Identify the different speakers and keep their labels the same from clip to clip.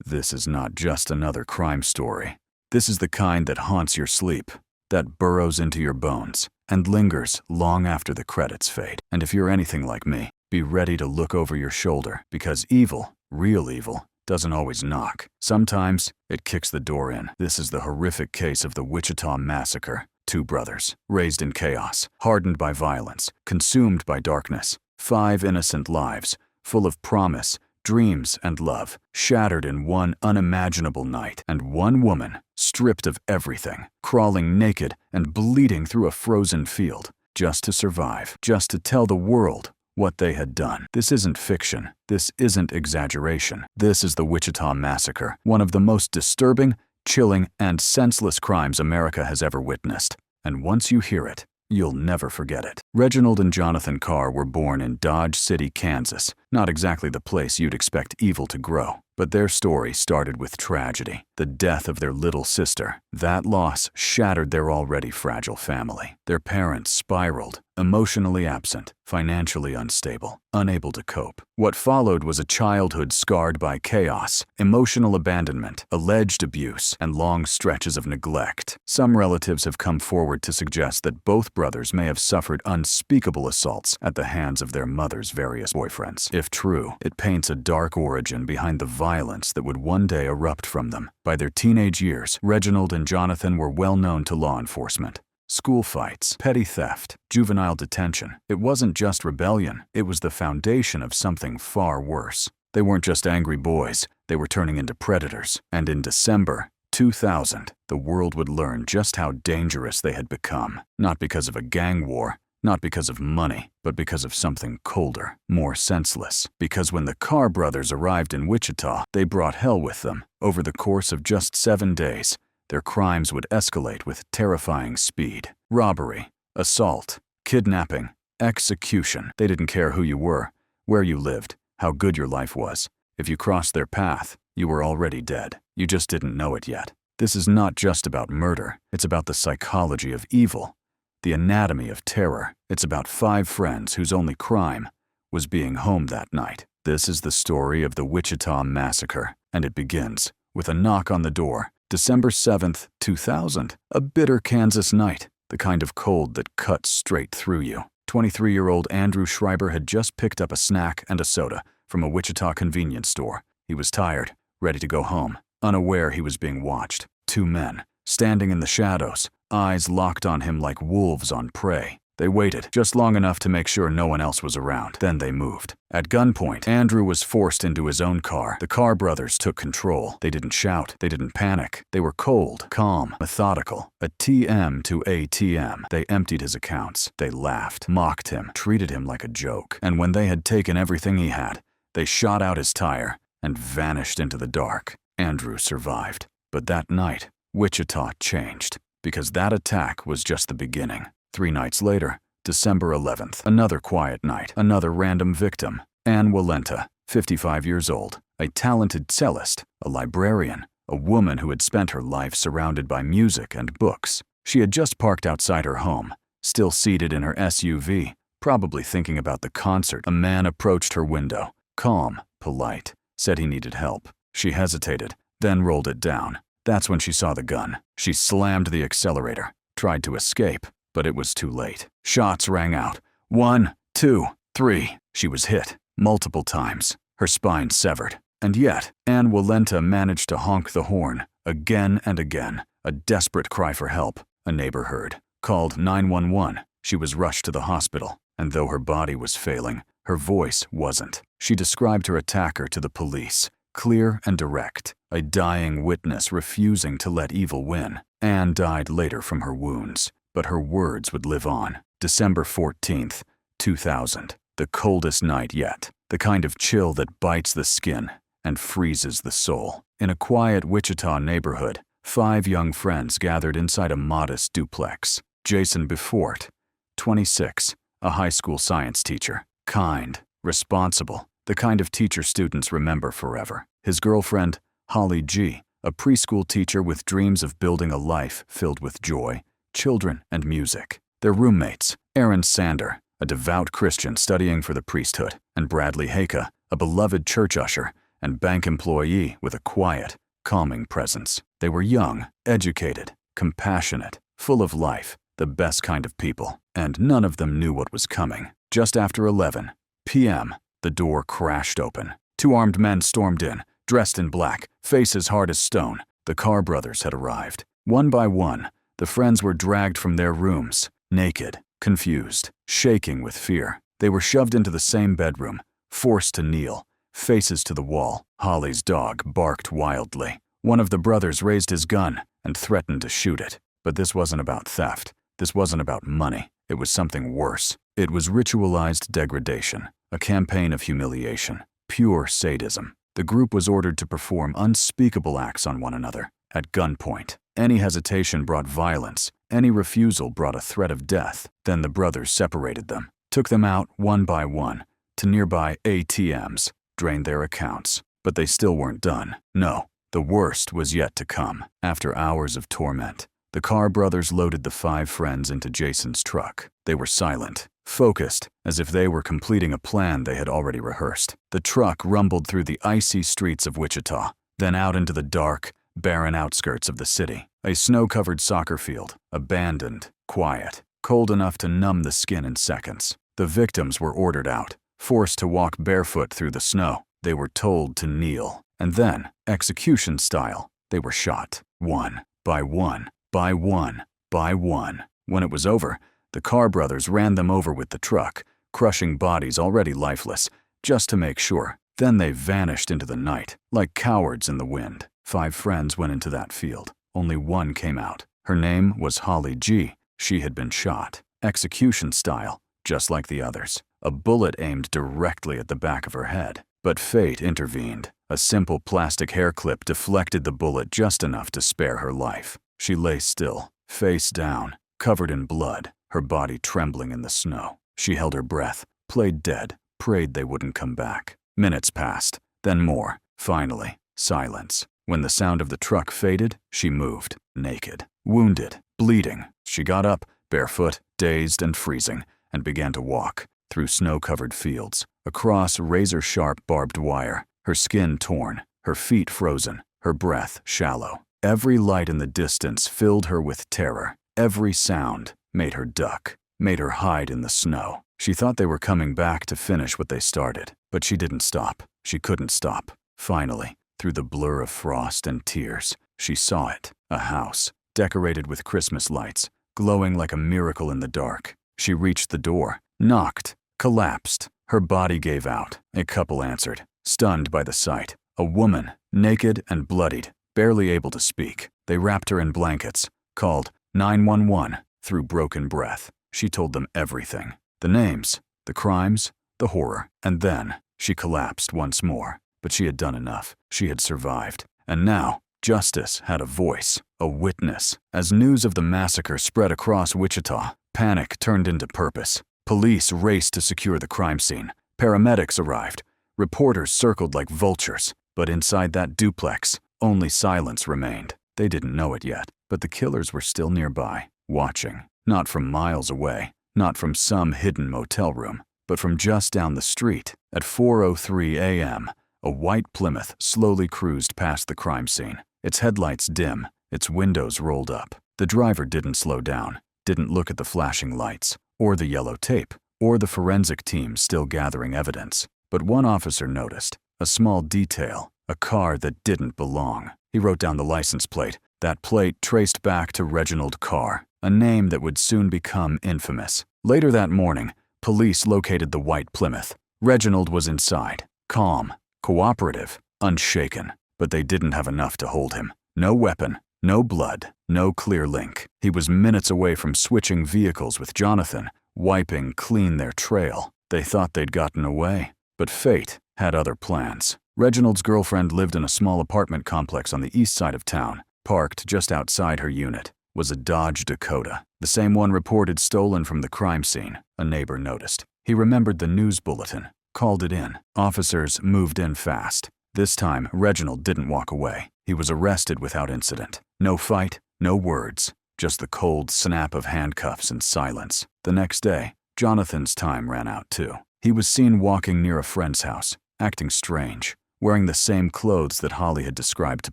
Speaker 1: This is not just another crime story. This is the kind that haunts your sleep, that burrows into your bones, and lingers long after the credits fade. And if you're anything like me, be ready to look over your shoulder, because evil, real evil, doesn't always knock. Sometimes it kicks the door in. This is the horrific case of the Wichita Massacre. Two brothers, raised in chaos, hardened by violence, consumed by darkness. 5 innocent lives, full of promise, dreams, and love, shattered in one unimaginable night. And one woman, stripped of everything, crawling naked and bleeding through a frozen field, just to survive, just to tell the world what they had done. This isn't fiction. This isn't exaggeration. This is the Wichita Massacre, one of the most disturbing, chilling, and senseless crimes America has ever witnessed. And once you hear it, you'll never forget it. Reginald and Jonathan Carr were born in Dodge City, Kansas, not exactly the place you'd expect evil to grow. But their story started with tragedy, the death of their little sister. That loss shattered their already fragile family. Their parents spiraled, emotionally absent, financially unstable, unable to cope. What followed was a childhood scarred by chaos, emotional abandonment, alleged abuse, and long stretches of neglect. Some relatives have come forward to suggest that both brothers may have suffered unspeakable assaults at the hands of their mother's various boyfriends. If true, it paints a dark origin behind the violence that would one day erupt from them. By their teenage years, Reginald and Jonathan were well known to law enforcement. School fights, petty theft, juvenile detention. It wasn't just rebellion, it was the foundation of something far worse. They weren't just angry boys, they were turning into predators. And in December 2000, the world would learn just how dangerous they had become. Not because of a gang war, not because of money, but because of something colder, more senseless. Because when the Carr brothers arrived in Wichita, they brought hell with them. Over the course of just 7 days, their crimes would escalate with terrifying speed. Robbery, assault, kidnapping, execution. They didn't care who you were, where you lived, how good your life was. If you crossed their path, you were already dead. You just didn't know it yet. This is not just about murder. It's about the psychology of evil, the anatomy of terror. It's about 5 friends whose only crime was being home that night. This is the story of the Wichita Massacre, and it begins with a knock on the door. December 7th, 2000, a bitter Kansas night, the kind of cold that cuts straight through you. 23-year-old Andrew Schreiber had just picked up a snack and a soda from a Wichita convenience store. He was tired, ready to go home, unaware he was being watched. 2 men, standing in the shadows, eyes locked on him like wolves on prey. They waited just long enough to make sure no one else was around. Then they moved. At gunpoint, Andrew was forced into his own car. The Carr brothers took control. They didn't shout. They didn't panic. They were cold, calm, methodical. A TM to ATM. They emptied his accounts. They laughed, mocked him, treated him like a joke. And when they had taken everything he had, they shot out his tire and vanished into the dark. Andrew survived. But that night, Wichita changed, because that attack was just the beginning. 3 nights later, December 11th, another quiet night, another random victim. Anne Walenta, 55 years old, a talented cellist, a librarian, a woman who had spent her life surrounded by music and books. She had just parked outside her home, still seated in her SUV, probably thinking about the concert. A man approached her window, calm, polite, said he needed help. She hesitated, then rolled it down. That's when she saw the gun. She slammed the accelerator, tried to escape, but it was too late. Shots rang out. 1, 2, 3. She was hit multiple times, her spine severed. And yet, Anne Walenta managed to honk the horn again and again, a desperate cry for help. A neighbor heard, called 911. She was rushed to the hospital, and though her body was failing, her voice wasn't. She described her attacker to the police, clear and direct, a dying witness refusing to let evil win. Anne died later from her wounds, but her words would live on. December 14th, 2000, the coldest night yet, the kind of chill that bites the skin and freezes the soul. In a quiet Wichita neighborhood, 5 young friends gathered inside a modest duplex. Jason Befort, 26, a high school science teacher, kind, responsible, the kind of teacher students remember forever. His girlfriend, Holly G., a preschool teacher with dreams of building a life filled with joy, children, and music. Their roommates, Aaron Sander, a devout Christian studying for the priesthood, and Bradley Haka, a beloved church usher and bank employee with a quiet, calming presence. They were young, educated, compassionate, full of life, the best kind of people, and none of them knew what was coming. Just after 11 p.m., the door crashed open. 2 armed men stormed in, dressed in black, faces hard as stone. The Carr brothers had arrived. One by one, the friends were dragged from their rooms, naked, confused, shaking with fear. They were shoved into the same bedroom, forced to kneel, faces to the wall. Holly's dog barked wildly. One of the brothers raised his gun and threatened to shoot it. But this wasn't about theft. This wasn't about money. It was something worse. It was ritualized degradation, a campaign of humiliation, pure sadism. The group was ordered to perform unspeakable acts on one another, at gunpoint. Any hesitation brought violence. Any refusal brought a threat of death. Then the brothers separated them, took them out one by one to nearby ATMs, drained their accounts. But they still weren't done. No, the worst was yet to come. After hours of torment, the Carr brothers loaded the 5 friends into Jason's truck. They were silent, focused, as if they were completing a plan they had already rehearsed. The truck rumbled through the icy streets of Wichita, then out into the dark, barren outskirts of the city. A snow-covered soccer field, abandoned, quiet, cold enough to numb the skin in seconds. The victims were ordered out, forced to walk barefoot through the snow. They were told to kneel, and then, execution style, they were shot, one by one, by one, by one. When it was over, the Carr brothers ran them over with the truck, crushing bodies already lifeless, just to make sure. Then they vanished into the night, like cowards in the wind. 5 friends went into that field. Only one came out. Her name was Holly G. She had been shot, execution style, just like the others. A bullet aimed directly at the back of her head. But fate intervened. A simple plastic hair clip deflected the bullet just enough to spare her life. She lay still, face down, covered in blood, her body trembling in the snow. She held her breath, played dead, prayed they wouldn't come back. Minutes passed, then more. Finally, silence. When the sound of the truck faded, she moved, naked, wounded, bleeding. She got up, barefoot, dazed and freezing, and began to walk through snow-covered fields, across razor-sharp barbed wire, her skin torn, her feet frozen, her breath shallow. Every light in the distance filled her with terror. Every sound made her duck, made her hide in the snow. She thought they were coming back to finish what they started, but she didn't stop. She couldn't stop. Finally, through the blur of frost and tears, she saw it, a house, decorated with Christmas lights, glowing like a miracle in the dark. She reached the door, knocked, collapsed. Her body gave out. A couple answered, stunned by the sight. A woman, naked and bloodied, barely able to speak. They wrapped her in blankets, called 911 through broken breath. She told them everything. The names, the crimes, the horror. And then she collapsed once more. But she had done enough. She had survived. And now, justice had a voice, a witness. As news of the massacre spread across Wichita, panic turned into purpose. Police raced to secure the crime scene. Paramedics arrived. Reporters circled like vultures. But inside that duplex, only silence remained. They didn't know it yet, but the killers were still nearby, watching. Not from miles away, not from some hidden motel room, but from just down the street. At 4:03 a.m., a white Plymouth slowly cruised past the crime scene, its headlights dim, its windows rolled up. The driver didn't slow down, didn't look at the flashing lights, or the yellow tape, or the forensic team still gathering evidence. But one officer noticed, a small detail, a car that didn't belong. He wrote down the license plate. That plate traced back to Reginald Carr, a name that would soon become infamous. Later that morning, police located the white Plymouth. Reginald was inside, calm, cooperative, unshaken, but they didn't have enough to hold him. No weapon, no blood, no clear link. He was minutes away from switching vehicles with Jonathan, wiping clean their trail. They thought they'd gotten away, but fate had other plans. Reginald's girlfriend lived in a small apartment complex on the east side of town. Parked just outside her unit was a Dodge Dakota, the same one reported stolen from the crime scene. A neighbor noticed. He remembered the news bulletin, called it in. Officers moved in fast. This time, Reginald didn't walk away. He was arrested without incident. No fight, no words, just the cold snap of handcuffs and silence. The next day, Jonathan's time ran out too. He was seen walking near a friend's house, acting strange, wearing the same clothes that Holly had described to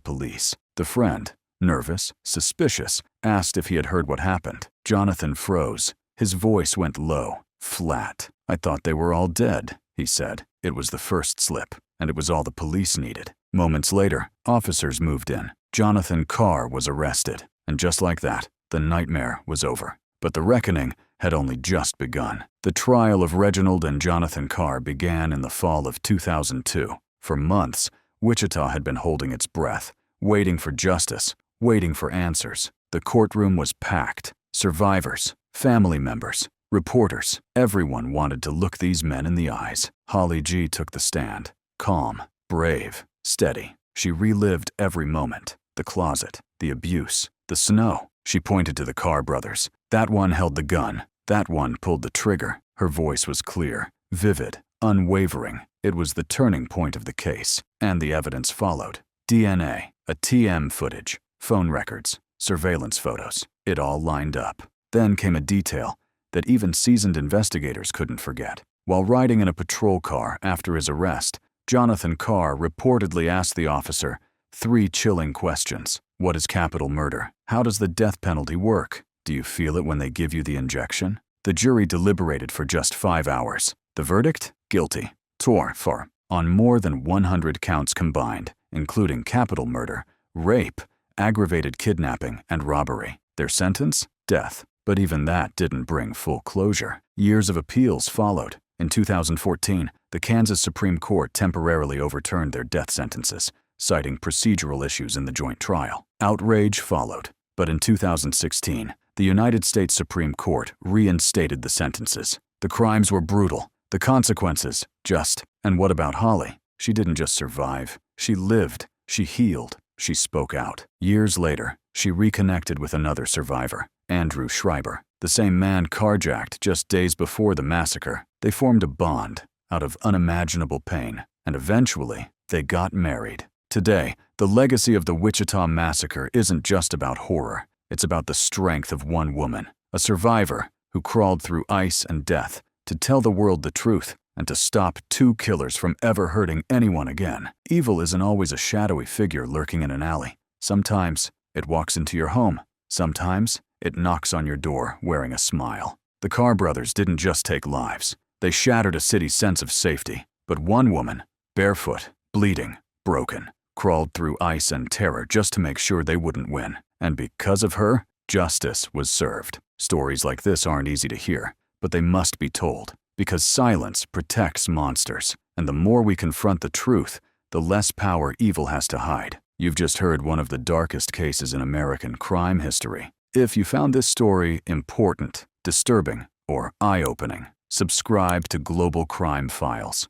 Speaker 1: police. The friend, nervous, suspicious, asked if he had heard what happened. Jonathan froze. His voice went low, flat. "I thought they were all dead," he said. It was the first slip, and it was all the police needed. Moments later, officers moved in. Jonathan Carr was arrested, and just like that, the nightmare was over. But the reckoning had only just begun. The trial of Reginald and Jonathan Carr began in the fall of 2002. For months, Wichita had been holding its breath, waiting for justice, waiting for answers. The courtroom was packed. Survivors, family members, reporters, everyone wanted to look these men in the eyes. Holly G took the stand. Calm, brave, steady. She relived every moment. The closet, the abuse, the snow. She pointed to the Carr brothers. That one held the gun. That one pulled the trigger. Her voice was clear, vivid, unwavering. It was the turning point of the case, and the evidence followed. DNA, ATM footage, phone records, surveillance photos. It all lined up. Then came a detail that even seasoned investigators couldn't forget. While riding in a patrol car after his arrest, Jonathan Carr reportedly asked the officer 3 chilling questions. What is capital murder? How does the death penalty work? Do you feel it when they give you the injection? The jury deliberated for just 5 hours. The verdict? Guilty. For on more than 100 counts combined, including capital murder, rape, aggravated kidnapping, and robbery. Their sentence? Death. But even that didn't bring full closure. Years of appeals followed. In 2014, the Kansas Supreme Court temporarily overturned their death sentences, citing procedural issues in the joint trial. Outrage followed. But in 2016, the United States Supreme Court reinstated the sentences. The crimes were brutal. The consequences, just. And what about Holly? She didn't just survive. She lived. She healed. She spoke out. Years later, she reconnected with another survivor, Andrew Schreiber, the same man carjacked just days before the massacre. They formed a bond out of unimaginable pain, and eventually, they got married. Today, the legacy of the Wichita Massacre isn't just about horror. It's about the strength of one woman, a survivor who crawled through ice and death to tell the world the truth and to stop 2 killers from ever hurting anyone again. Evil isn't always a shadowy figure lurking in an alley. Sometimes it walks into your home. Sometimes it knocks on your door wearing a smile. The Carr brothers didn't just take lives. They shattered a city's sense of safety. But one woman, barefoot, bleeding, broken, crawled through ice and terror just to make sure they wouldn't win. And because of her, justice was served. Stories like this aren't easy to hear, but they must be told, because silence protects monsters, and the more we confront the truth, the less power evil has to hide. You've just heard one of the darkest cases in American crime history. If you found this story important, disturbing, or eye-opening, subscribe to Global Crime Files.